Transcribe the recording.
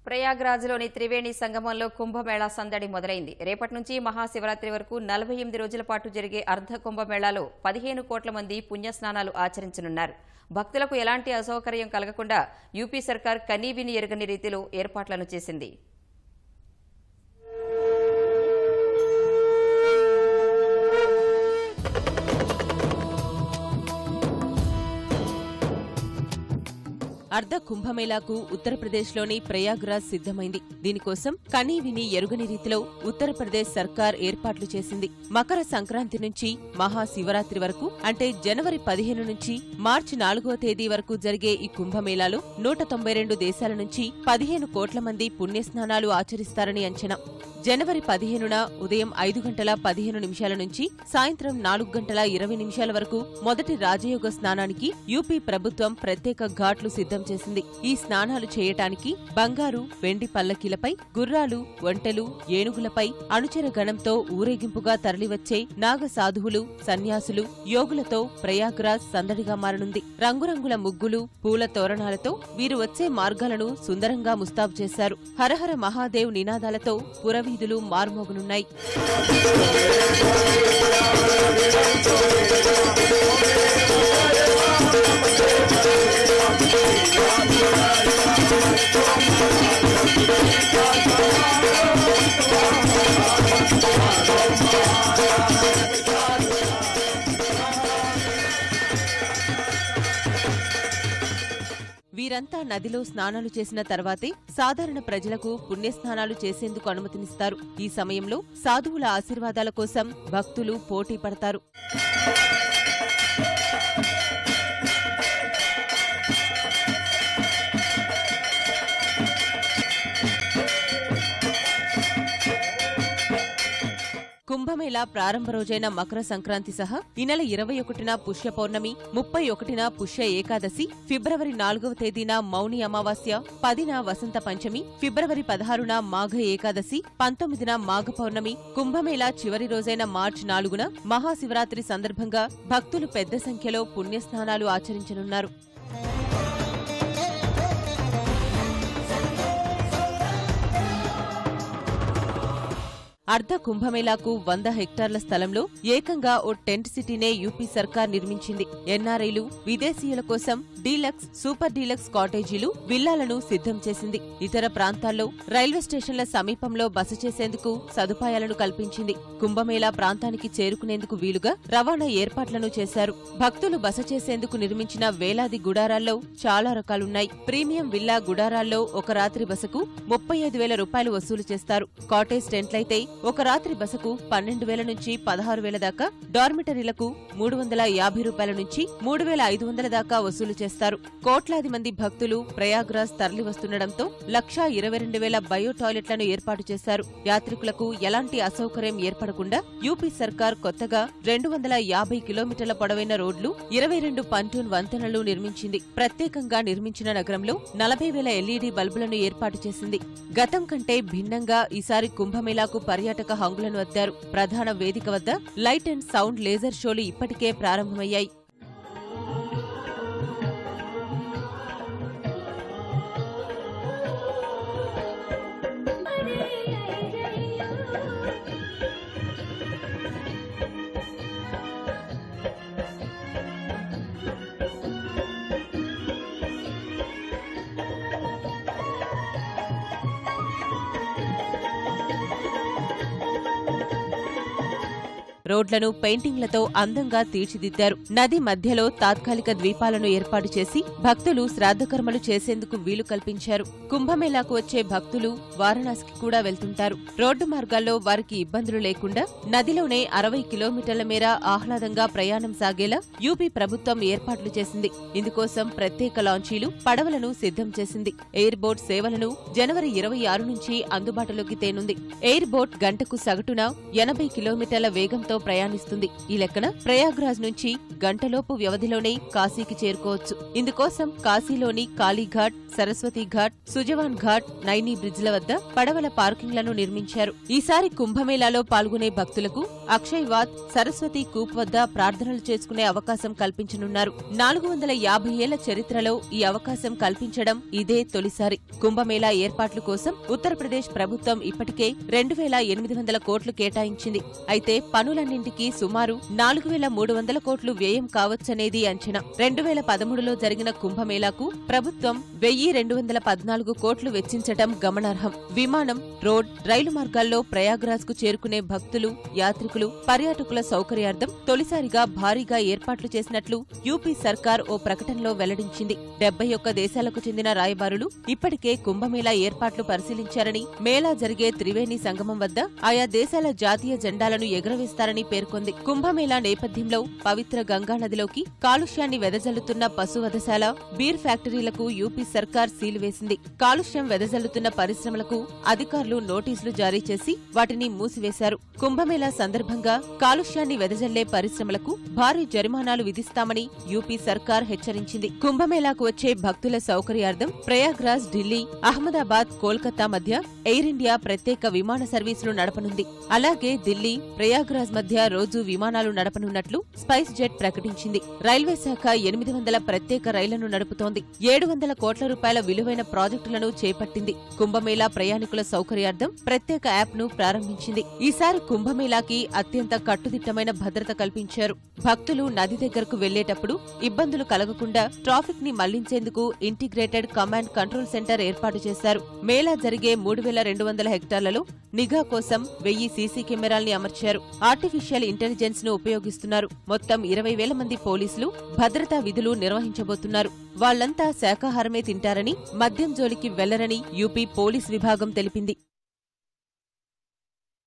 ప్రయాగ్రాజ్లోని త్రివేణి సంగమంలో కుంభమేళా సందడి మొదలైంది. రేపటి నుంచి మహాశివరాత్రి వరకు 48 రోజుల పాటు జరిగే అర్ధ కుంభమేళాలో 15 కోట్ల మంది పుణ్యస్నానాలు ఆచరించనున్నారు. భక్తులకు ఎలాంటి అసౌకర్యం కలగకుండా యూపీ సర్కార్ కనీవిని ఎరుగని రీతిలో ఏర్పాట్లను చేసింది. అర్ధ కుంభమేళాకు ఉత్తరప్రదేశ్లోని ప్రయాగ్రాజ్ సిద్ధమైంది. దీనికోసం కనీవిని ఎరుగని రీతిలో ఉత్తరప్రదేశ్ సర్కార్ ఏర్పాట్లు చేసింది. మకర సంక్రాంతి నుంచి మహాశివరాత్రి వరకు అంటే జనవరి 15 నుంచి మార్చి 4వ తేదీ వరకు జరిగే ఈ కుంభమేళాలో 192 దేశాల నుంచి 15 కోట్ల మంది పుణ్యస్నానాలు ఆచరిస్తారని అంచనా. జనవరి 15న ఉదయం 5 గంటల 15 నిమిషాల నుంచి సాయంత్రం 4 గంటల 20 నిమిషాల వరకు మొదటి రాజయోగ స్నానానికి యూపీ ప్రభుత్వం ప్రత్యేక ఘాట్లు సిద్ధం చేసింది. ఈ స్నానాలు చేయటానికి బంగారు, వెండి పల్లకీలపై గుర్రాలు, ఒంటెలు, ఏనుగులపై అనుచర గణంతో ఊరేగింపుగా తరలివచ్చే నాగ సాధువులు, సన్యాసులు, యోగులతో ప్రయాగ్రాజ్ సందడిగా మారనుంది. రంగురంగుల ముగ్గులు, పూల తోరణాలతో వీరు వచ్చే మార్గాలను సుందరంగా ముస్తాబు చేశారు. హరహర మహాదేవ్ నినాదాలతో పురవీధులు మార్మోగనున్నాయి. వీరంతా నదిలో స్నానాలు చేసిన తర్వాతే సాధారణ ప్రజలకు పుణ్యస్నానాలు చేసేందుకు అనుమతినిస్తారు. ఈ సమయంలో సాధువుల ఆశీర్వాదాల కోసం భక్తులు పోటీ పడతారు. కుంభమేళా ప్రారంభ రోజైన మకర సంక్రాంతి సహా ఈ నెల 21న పుష్య పౌర్ణమి, 31న పుష్య ఏకాదశి, ఫిబ్రవరి 4వ తేదీన మౌని అమావాస్య, 10న వసంత పంచమి, ఫిబ్రవరి 16న మాఘ ఏకాదశి, 19న మాఘ పౌర్ణమి, కుంభమేళా చివరి రోజైన మార్చి 4న మహాశివరాత్రి సందర్భంగా భక్తులు పెద్ద సంఖ్యలో పుణ్యస్నానాలు ఆచరించనున్నారు. అర్ధ కుంభమేళాకు 100 హెక్టార్ల స్థలంలో ఏకంగా ఓ టెంట్ సిటీనే యూపీ సర్కార్ నిర్మించింది. ఎన్ఆర్ఐలు, విదేశీయుల కోసం డీలక్స్, సూపర్ డీలక్స్ కాటేజీలు, విల్లాలను సిద్ధం చేసింది. ఇతర ప్రాంతాల్లో రైల్వే స్టేషన్ల సమీపంలో బస చేసేందుకు సదుపాయాలను కల్పించింది. కుంభమేళా ప్రాంతానికి చేరుకునేందుకు వీలుగా రవాణా ఏర్పాట్లను చేశారు. భక్తులు బస చేసేందుకు నిర్మించిన వేలాది గుడారాల్లో చాలా రకాలున్నాయి. ప్రీమియం విల్లా గుడారాల్లో ఒక రాత్రి బసకు 35,000 రూపాయలు వసూలు చేస్తారు. కాటేజ్ టెంట్లయితే ఒక రాత్రి బసకు 12,000 నుంచి 16,000 దాకా, డార్మిటరీలకు 350 రూపాయల నుంచి 3,500 దాకా వసూలు చేస్తారు. కోట్లాది మంది భక్తులు ప్రయాగ్రాజ్ తరలి వస్తుండటంతో 1,22,000 బయో టాయిలెట్లను ఏర్పాటు చేశారు. యాత్రికులకు ఎలాంటి అసౌకర్యం ఏర్పడకుండా యూపీ సర్కార్ కొత్తగా 250 కిలోమీటర్ల పొడవైన రోడ్లు, 22 పంటూన్ వంతెనలు నిర్మించింది. ప్రత్యేకంగా నిర్మించిన నగరంలో 40,000 ఎల్ఈడీ బల్బులను ఏర్పాటు చేసింది. గతం కంటే భిన్నంగా ఈసారి కుంభమేళాకు పర్యాటక హంగులను అద్దారు. ప్రధాన వేదిక వద్ద లైట్ అండ్ సౌండ్ లేజర్ షోలు ఇప్పటికే ప్రారంభమయ్యాయి. రోడ్లను పెయింటింగ్లతో అందంగా తీర్చిదిద్దారు. నది మధ్యలో తాత్కాలిక ద్వీపాలను ఏర్పాటు చేసి భక్తులు శ్రాద్ధకర్మలు చేసేందుకు వీలు కల్పించారు. కుంభమేళాకు వచ్చే భక్తులు వారణాసికి కూడా వెళ్తుంటారు. రోడ్డు మార్గాల్లో వారికి ఇబ్బందులు లేకుండా నదిలోనే 60 కిలోమీటర్ల మేర ఆహ్లాదంగా ప్రయాణం సాగేలా యూపీ ప్రభుత్వం ఏర్పాట్లు చేసింది. ఇందుకోసం ప్రత్యేక లాంచీలు, పడవలను సిద్ధం చేసింది. ఎయిర్ బోట్ సేవలను జనవరి 26 నుంచి అందుబాటులోకి తేనుంది. ఎయిర్ బోట్ గంటకు సగటున 80 కిలోమీటర్ల వేగంతో ప్రయాణిస్తుంది. ఈ లెక్కన ప్రయాగ్రాజ్ నుంచి గంటలోపు వ్యవధిలోనే కాశీకి చేరుకోవచ్చు. ఇందుకోసం కాశీలోని కాళీఘాట్, సరస్వతి ఘాట్, సుజవాన్ ఘాట్, నైనీ బ్రిడ్జ్ల వద్ద పడవల పార్కింగ్లను నిర్మించారు. ఈసారి కుంభమేళాలో పాల్గొనే భక్తులకు అక్షయ్వాత్, సరస్వతి కూప్ వద్ద ప్రార్థనలు చేసుకునే అవకాశం కల్పించనున్నారు. 450 ఏళ్ల చరిత్రలో ఈ అవకాశం కల్పించడం ఇదే తొలిసారి. కుంభమేళా ఏర్పాట్ల కోసం ఉత్తరప్రదేశ్ ప్రభుత్వం ఇప్పటికే 2800 కోట్లు కేటాయించింది. అయితే పనులన్నింటికీ సుమారు 4300 కోట్లు వ్యయం కావచ్చనేది అంచనా. 2013లో జరిగిన కుంభమేళాకు ప్రభుత్వం 1214 కోట్లు వెచ్చించటం గమనార్హం. విమానం, రోడ్, రైలు మార్గాల్లో ప్రయాగ్రాజ్ కు చేరుకునే భక్తులు, యాత్రికులు, పర్యాటకుల సౌకర్యార్థం తొలిసారిగా భారీగా ఏర్పాట్లు చేసినట్లు యూపీ సర్కార్ ఓ ప్రకటనలో వెల్లడించింది. 71 దేశాలకు చెందిన రాయబారులు ఇప్పటికే కుంభమేళా ఏర్పాట్లు పరిశీలించారని, మేళా జరిగే త్రివేణి సంగమం వద్ద ఆయా దేశాల జాతీయ జెండాలను ఎగురవేస్తారని పేర్కొంది. కుంభమేళా నేపథ్యంలో పవిత్ర గంగానదిలోకి కాలుష్యాన్ని వెదజల్లుతున్న పశువధశాల, బీర్ ఫ్యాక్టరీలకు యూపీ సర్కార్ సీలు వేసింది. కాలుష్యం వెదజల్లుతున్న పరిశ్రమలకు అధికారులు నోటీసులు జారీ చేసి వాటిని మూసివేశారు. కుంభమేళా సందర్భంగా కాలుష్యాన్ని వెదజల్లే పరిశ్రమలకు భారీ జరిమానాలు విధిస్తామని యూపీ సర్కార్ హెచ్చరించింది. కుంభమేళాకు వచ్చే భక్తుల సౌకర్యార్థం ప్రయాగ్రాజ్, ఢిల్లీ, అహ్మదాబాద్, కోల్కతా మధ్య ఎయిర్ ఇండియా ప్రత్యేక విమాన సర్వీసులు నడపనుంది. అలాగే ఢిల్లీ, ప్రయాగ్రాజ్ మధ్య రోజు విమానాలు నడపనున్నట్లు స్పైస్ జెట్ ప్రకటించింది. రైల్వే శాఖ 800 ప్రత్యేక రైళ్లను నడుపుతోంది. 700 కోట్ల రూపాయల విలువైన ప్రాజెక్టులను చేపట్టింది. కుంభమేళా ప్రయాణికుల సౌకర్యార్థం ప్రత్యేక యాప్ ను ప్రారంభించింది. ఈసారి కుంభమేళాకి అత్యంత కట్టుదిట్టమైన భద్రత కల్పించారు. భక్తులు నది దగ్గరకు వెళ్లేటప్పుడు ఇబ్బందులు కలగకుండా ట్రాఫిక్ ని మళ్లించేందుకు ఇంటిగ్రేటెడ్ కమాండ్ కంట్రోల్ సెంటర్ ఏర్పాటు చేశారు. మేళా జరిగే 3200 హెక్టార్లలో నిఘా కోసం 1000 సీసీ కెమెరాల్ని అమర్చారు. ఆర్టిఫిషియల్ ఇంటెలిజెన్స్ ను ఉపయోగిస్తున్నారు. మొత్తం 20,000 మంది పోలీసులు భద్రతా విధులు నిర్వహించబోతున్నారు. వాళ్లంతా శాకాహారమే తింటారని, మద్యం జోలికి వెళ్లరని యూపీ పోలీస్ విభాగం తెలిపింది.